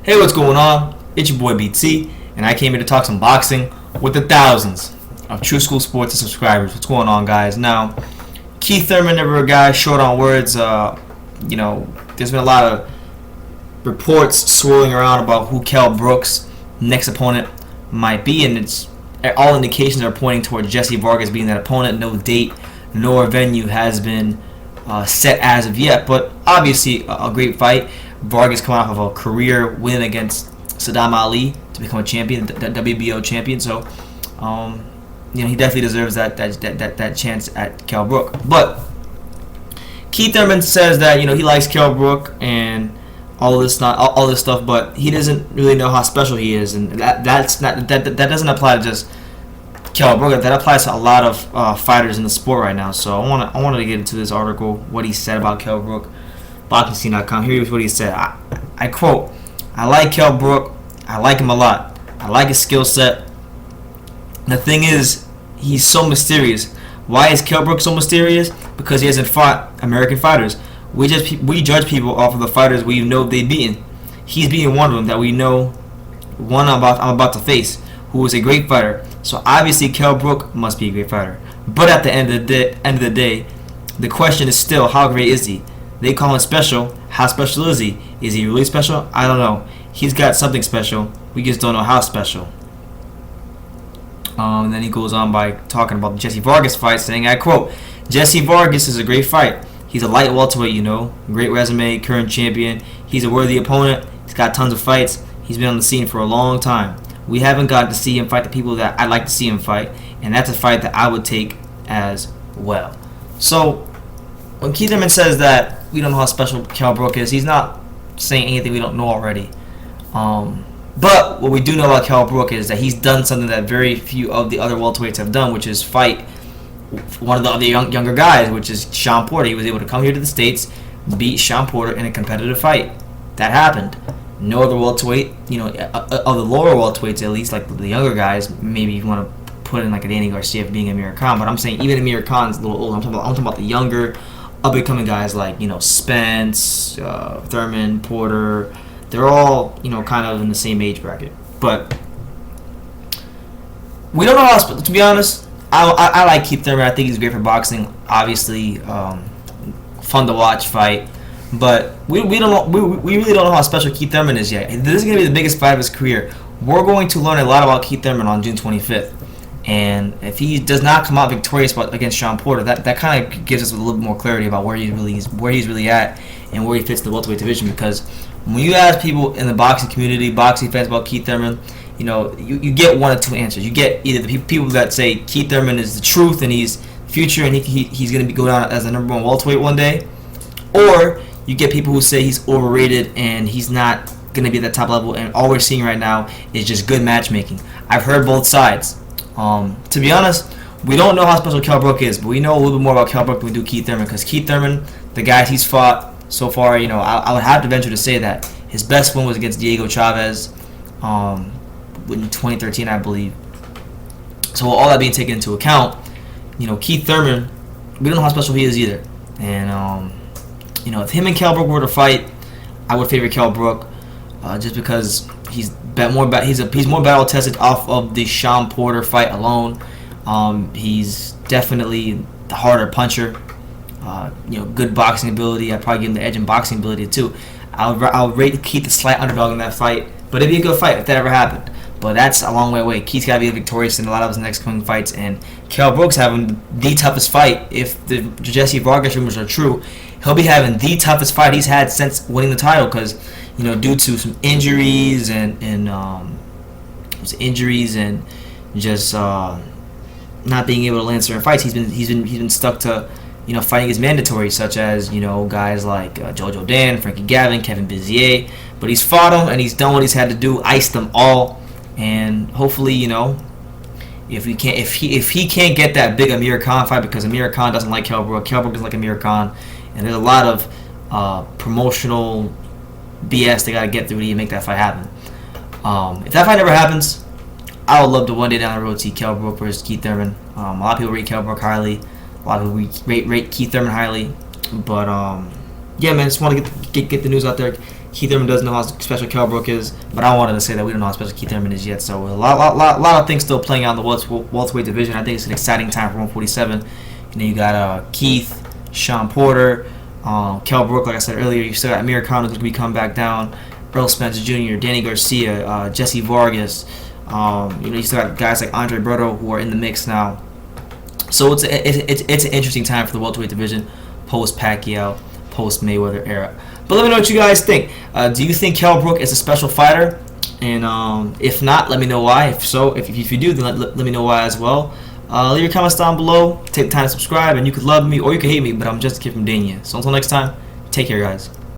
Hey, what's going on? It's your boy BT, and I came here to talk some boxing with the thousands of True School Sports subscribers. What's going on, guys? Now, Keith Thurman, never a guy short on words. There's been a lot of reports swirling around about who Kell Brook's next opponent might be, and it's all indications are pointing towards Jesse Vargas being that opponent. No date nor venue has been set as of yet, but obviously a great fight. Vargas coming off of a career win against Saddam Ali to become a champion, the WBO champion. So, he definitely deserves that chance at Kell Brook. But Keith Thurman says that he likes Kell Brook and all this stuff, but he doesn't really know how special he is, and that doesn't apply to just Kell Brook. That applies to a lot of fighters in the sport right now. So I wanted to get into this article, what he said about Kell Brook. BoxingScene.com. Here's what he said. I quote, "I like Kell Brook. I like him a lot. I like his skill set. The thing is, he's so mysterious. Why is Kell Brook so mysterious? Because he hasn't fought American fighters. We judge people off of the fighters we know they've beaten. He's beaten one of them that we know, one I'm about to face, who is a great fighter. So obviously Kell Brook must be a great fighter. But at the end of the day, the question is still, how great is he? They call him special. How special is he? Is he really special? I don't know. He's got something special. We just don't know how special." And then he goes on by talking about the Jesse Vargas fight, saying, I quote, "Jesse Vargas is a great fight. He's a light welterweight, great resume, current champion. He's a worthy opponent. He's got tons of fights. He's been on the scene for a long time. We haven't gotten to see him fight the people that I'd like to see him fight, and that's a fight that I would take as well." So when Keith Thurman says that we don't know how special Kell Brook is, he's not saying anything we don't know already. But what we do know about Kell Brook is that he's done something that very few of the other welterweights have done, which is fight one of the other younger guys, which is Shawn Porter. He was able to come here to the States, beat Shawn Porter in a competitive fight. That happened. No other welterweight, of the lower welterweights at least, like the younger guys, maybe you want to put in like a Danny Garcia for being Amir Khan, but I'm saying even Amir Khan's a little older. I'm talking about the younger, up-and-coming guys like, Spence, Thurman, Porter. They're all, kind of in the same age bracket. But we don't know how, to be honest, I like Keith Thurman. I think he's great for boxing. Obviously, fun to watch fight. But we really don't know how special Keith Thurman is yet. This is going to be the biggest fight of his career. We're going to learn a lot about Keith Thurman on June 25th. And if he does not come out victorious against Shawn Porter, that kind of gives us a little bit more clarity about where he's really at and where he fits in the welterweight division. Because when you ask people in the boxing community, boxing fans about Keith Thurman, you get one of two answers. You get either the people that say Keith Thurman is the truth and he's future and he's going to go down as the number one welterweight one day, or you get people who say he's overrated and he's not going to be at that top level, and all we're seeing right now is just good matchmaking. I've heard both sides. To be honest, we don't know how special Kell Brook is, but we know a little bit more about Kell Brook than we do Keith Thurman, because Keith Thurman, the guys he's fought so far, I would have to venture to say that his best win was against Diego Chavez in 2013, I believe. So all that being taken into account, Keith Thurman, we don't know how special he is either. And, if him and Kell Brook were to fight, I would favor Kell Brook just because he's more battle tested off of the Shawn Porter fight alone. He's definitely the harder puncher. Good boxing ability. I'd probably give him the edge in boxing ability too. I'll rate Keith a slight underdog in that fight, but it'd be a good fight if that ever happened. But that's a long way away. Keith's got to be victorious in a lot of his next coming fights, and Kell Brook's having the toughest fight. If the Jesse Vargas rumors are true, he'll be having the toughest fight he's had since winning the title, because due to some injuries and just not being able to land certain fights, he's been stuck to fighting his mandatory, such as guys like Jojo Dan, Frankie Gavin, Kevin Bizier. But he's fought them and he's done what he's had to do, iced them all, and hopefully if he can't get that big Amir Khan fight, because Amir Khan doesn't like Kell Brook doesn't like Amir Khan, and there's a lot of promotional BS they got to get through to make that fight happen. If that fight never happens, I would love to one day down the road see Kell Brook versus Keith Thurman. A lot of people rate Kell Brook highly. A lot of people rate Keith Thurman highly. But yeah, man, just want to get the news out there. Keith Thurman doesn't know how special Kell Brook is, but I wanted to say that we don't know how special Keith Thurman is yet. So a lot of things still playing out in the welterweight division. I think it's an exciting time for 147. You got Keith, Sean Porter, Kell Brook. Like I said earlier, you still got Amir Khan who's going to be coming back down, Earl Spence Jr., Danny Garcia, Jesse Vargas. You still got guys like Andre Berto who are in the mix now. So it's an interesting time for the welterweight division, post Pacquiao, post Mayweather era. But let me know what you guys think. Do you think Kell Brook is a special fighter? And if not, let me know why. If so, if you do, then let me know why as well. Leave your comments down below. Take the time to subscribe, and you could love me or you could hate me, but I'm just a kid from Dania. So until next time, take care, guys.